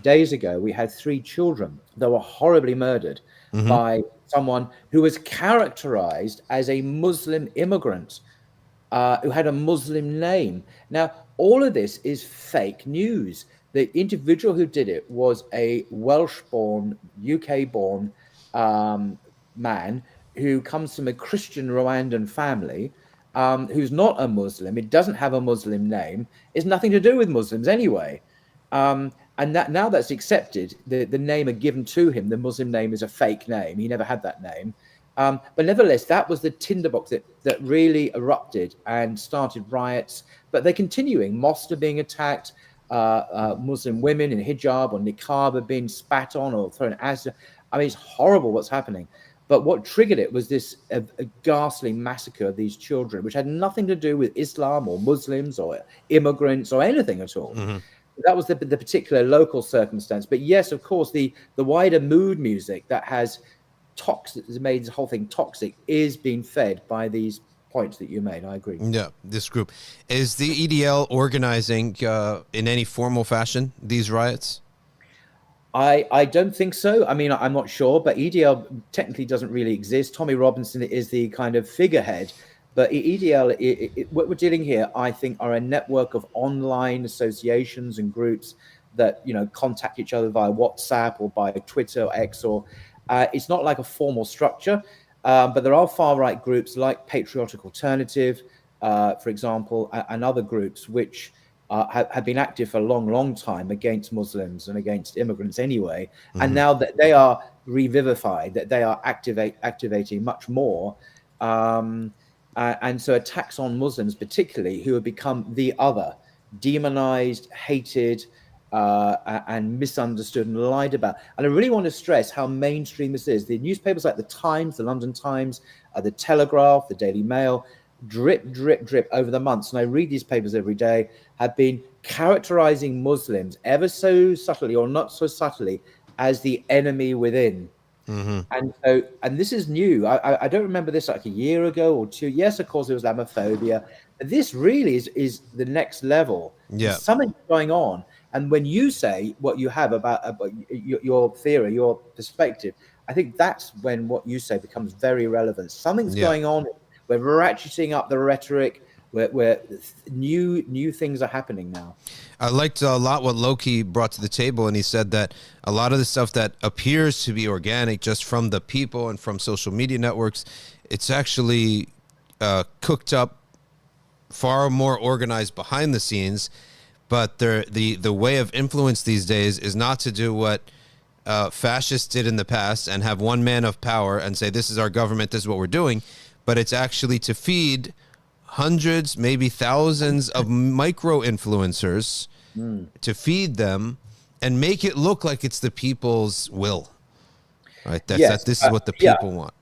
days ago, we had 3 children that were horribly murdered Hmm. by someone who was characterized as a Muslim immigrant who had a Muslim name. Now, all of this is fake news. The individual who did it was a Welsh-born, UK-born man who comes from a Christian Rwandan family, who's not a Muslim. It doesn't have a Muslim name. It's nothing to do with Muslims anyway. And that now that's accepted, the name are given to him. The Muslim name is a fake name. He never had that name. But nevertheless, that was the tinderbox that really erupted and started riots. But they're continuing. Mosques are being attacked. Muslim women in hijab or niqab are being spat on or thrown acid. I mean, it's horrible what's happening. But what triggered it was this a ghastly massacre of these children, which had nothing to do with Islam or Muslims or immigrants or anything at all. Hmm. That was the particular local circumstance. But yes, of course, the wider mood music that has toxic, has made this whole thing toxic, is being fed by these points that you made. I agree. Yeah, this group. Is the EDL organizing in any formal fashion these riots? I don't think so. I mean, I'm not sure, but EDL technically doesn't really exist. Tommy Robinson is the kind of figurehead, but EDL, what we're dealing here, I think, are a network of online associations and groups that, you know, contact each other via WhatsApp or by Twitter or X, or it's not like a formal structure, but there are far-right groups like Patriotic Alternative, for example, and other groups which have been active for a long, long time against Muslims and against immigrants anyway. And Hmm. now that they are revivified, that they are activating much more. And so attacks on Muslims, particularly, who have become the other, demonized, hated, and misunderstood and lied about. And I really want to stress how mainstream this is. The newspapers like the Times, the London Times, the Telegraph, the Daily Mail, drip, drip, drip over the months, and I read these papers every day, have been characterizing Muslims ever so subtly or not so subtly as the enemy within. Hmm. And so, and this is new. I don't remember this like a year ago or two. Yes, of course, there was Islamophobia. But this really is the next level. And Yeah. something's going on. And when you say what you have about your theory, your perspective, I think that's when what you say becomes very relevant. Something's Yeah. going on where we're ratcheting up the rhetoric, where new things are happening now. I liked a lot what Loki brought to the table, and he said that a lot of the stuff that appears to be organic just from the people and from social media networks, it's actually cooked up, far more organized behind the scenes. But the way of influence these days is not to do what fascists did in the past and have one man of power and say, this is our government, this is what we're doing. But it's actually to feed hundreds, maybe thousands of micro influencers, to feed them and make it look like it's the people's will. Right? Yes, This is what the yeah. people want.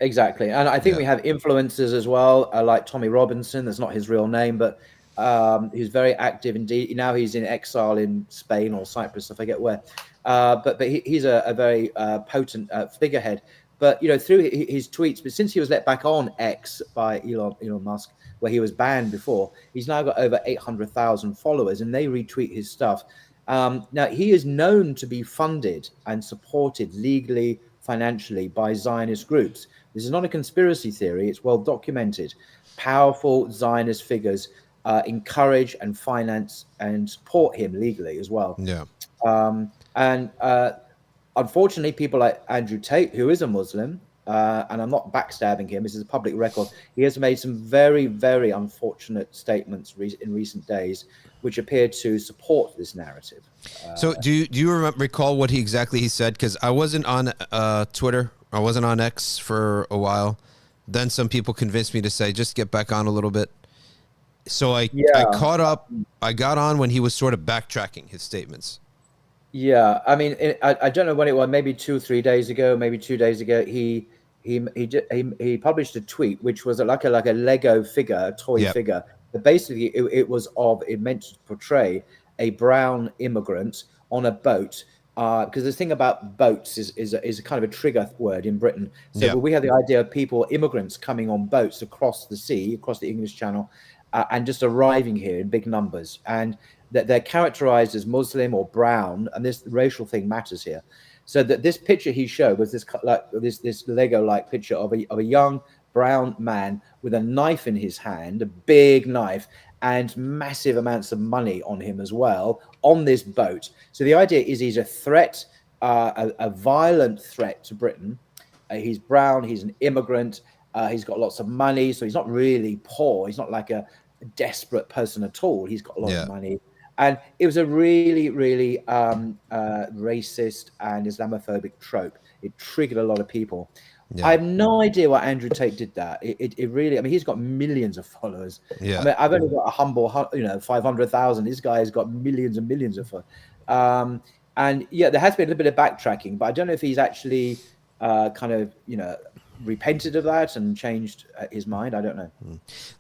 Exactly. And I think Yeah. we have influencers as well, like Tommy Robinson. That's not his real name, but he's very active indeed. Now he's in exile in Spain or Cyprus, I forget where. But he's a very potent figurehead. But, you know, through his tweets, but since he was let back on X by Elon Musk, where he was banned before, he's now got over 800,000 followers, and they retweet his stuff. Now, he is known to be funded and supported legally, financially by Zionist groups. This is not a conspiracy theory. It's well documented. Powerful Zionist figures encourage and finance and support him legally as well. Yeah. And unfortunately, people like Andrew Tate, who is a Muslim, and I'm not backstabbing him, this is a public record, he has made some very, very unfortunate statements in recent days, which appear to support this narrative. So do you recall what he said? Because I wasn't on Twitter. I wasn't on X for a while. Then some people convinced me to say, just get back on a little bit. So I caught up. I got on when he was sort of backtracking his statements. Yeah, I mean, I don't know when it was. Maybe 2 or 3 days ago, maybe 2 days ago. He published a tweet which was like a Lego figure, a toy figure. But basically, it meant to portray a brown immigrant on a boat. Because the thing about boats is a kind of a trigger word in Britain. So we have the idea of immigrants coming on boats across the sea, across the English Channel, and just arriving here in big numbers, and that they're characterized as Muslim or brown, and this racial thing matters here. So that this picture he showed was this Lego-like picture of a young brown man with a knife in his hand, a big knife, and massive amounts of money on him as well on this boat. So the idea is he's a threat, a violent threat to Britain. He's brown. He's an immigrant. He's got lots of money, so he's not really poor. He's not like a desperate person at all. He's got a lot of money. And it was a really, really racist and Islamophobic trope. It triggered a lot of people. I have no idea why Andrew Tate did that. It really, I mean, he's got millions of followers. Yeah. I mean, I've only got a humble, 500,000. This guy has got millions and millions of followers. And yeah, there has been a little bit of backtracking, but I don't know if he's actually kind of, repented of that and changed his mind. I don't know.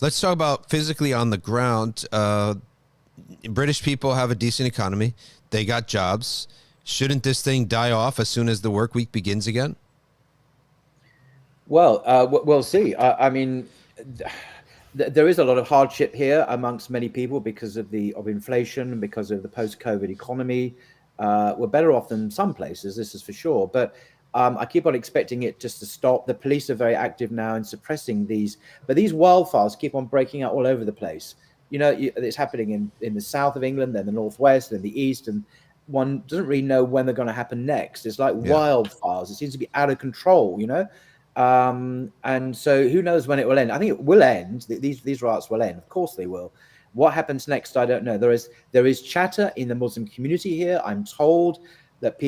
Let's talk about physically on the ground. British people have a decent economy. They got jobs. Shouldn't this thing die off as soon as the work week begins again? Well, we'll see. I mean, there is a lot of hardship here amongst many people because of inflation and because of the post-COVID economy. We're better off than some places, this is for sure. But I keep on expecting it just to stop. The police are very active now in suppressing these, but these wildfires keep on breaking out all over the place. It's happening in the south of England, then the northwest, then the east, and one doesn't really know when they're going to happen next. It's like wildfires. It seems to be out of control, and so who knows when it will end. I think it will end. These riots will end. Of course they will. What happens next, I don't know. There is chatter in the Muslim community here. I'm told that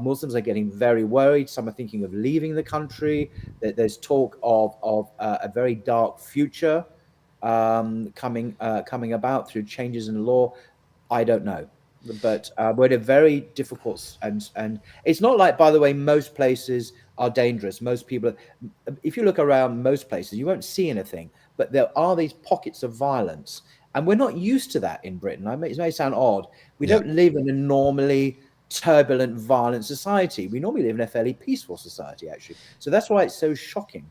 Muslims are getting very worried. Some are thinking of leaving the country. That there's talk of a very dark future coming about through changes in law. I don't know, but we're in a very difficult and it's not like, by the way, most places are dangerous. Most people, if you look around most places, you won't see anything, but there are these pockets of violence, and we're not used to that in Britain. It may sound odd. We don't live in a normally turbulent, violent society. We normally live in a fairly peaceful society, actually. So that's why it's so shocking.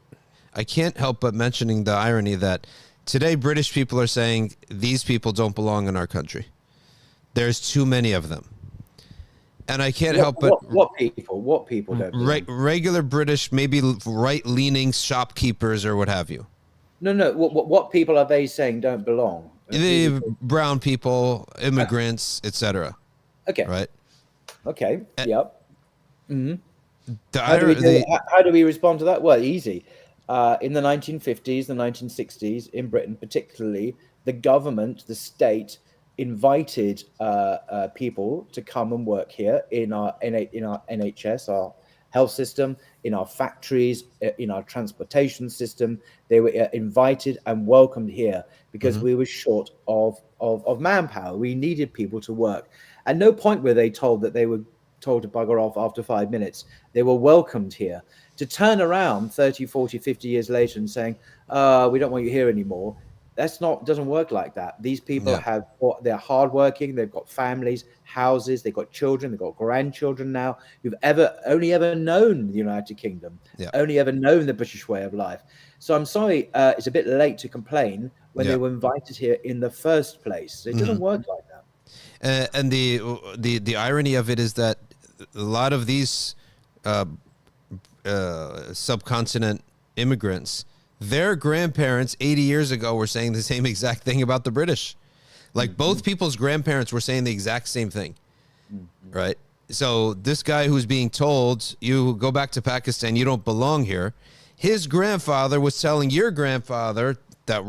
I can't help but mentioning the irony that today British people are saying these people don't belong in our country. There's too many of them. And I can't help but... What people don't belong? Regular British, maybe right-leaning shopkeepers or what have you. No. What people are they saying don't belong? The brown people, immigrants, etc. Okay. Right? Okay. Yep. Mm-hmm. How do we respond to that? Well, easy. In the 1950s, the 1960s, in Britain particularly, the government, the state, invited people to come and work here in our NHS, our health system, in our factories, in our transportation system. They were invited and welcomed here because we were short of manpower. We needed people to work. At no point were they told that they were told to bugger off after 5 minutes. They were welcomed here. To turn around 30, 40, 50 years later and saying, we don't want you here anymore, doesn't work like that. These people they're hardworking, they've got families, houses, they've got children, they've got grandchildren now who've only ever known the United Kingdom, only ever known the British way of life. So I'm sorry, it's a bit late to complain when they were invited here in the first place. It doesn't work like that. And the irony of it is that a lot of these subcontinent immigrants, their grandparents 80 years ago were saying the same exact thing about the British. Like both people's grandparents were saying the exact same thing, right? So this guy who's being told, you go back to Pakistan, you don't belong here. His grandfather was telling your grandfather, that,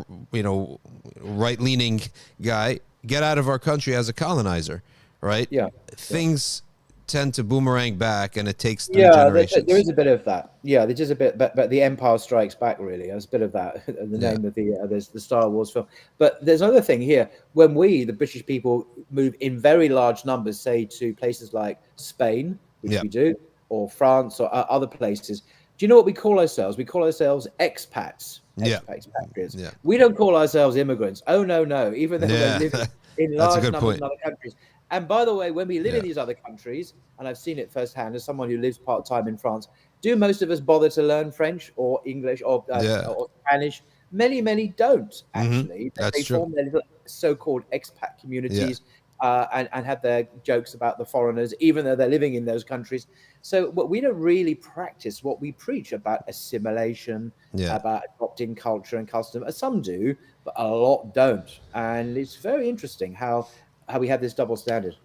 right-leaning guy, get out of our country as a colonizer, right? Yeah. Things tend to boomerang back, and it takes 3 generations. There is a bit of that. Yeah, there's just a bit, but the Empire Strikes Back, really. There's a bit of that. The name of there's the Star Wars film. But there's another thing here. When we, the British people, move in very large numbers, say to places like Spain, which we do, or France, or other places, do you know what we call ourselves? We call ourselves expats. Expatriates. Yeah. We don't call ourselves immigrants. Oh, no. Even though we're living in large numbers in other countries. And by the way, when we live in these other countries, and I've seen it firsthand as someone who lives part-time in France, do most of us bother to learn French or English or Spanish? Many don't Mm-hmm. actually. That's They true. form their little so-called expat Yeah. communities and have their jokes about the foreigners, even though they're living in those countries. So, but we don't really practice what we preach about assimilation, Yeah. about adopting culture and custom. Some do, but a lot don't. And it's very interesting how we have this double standard.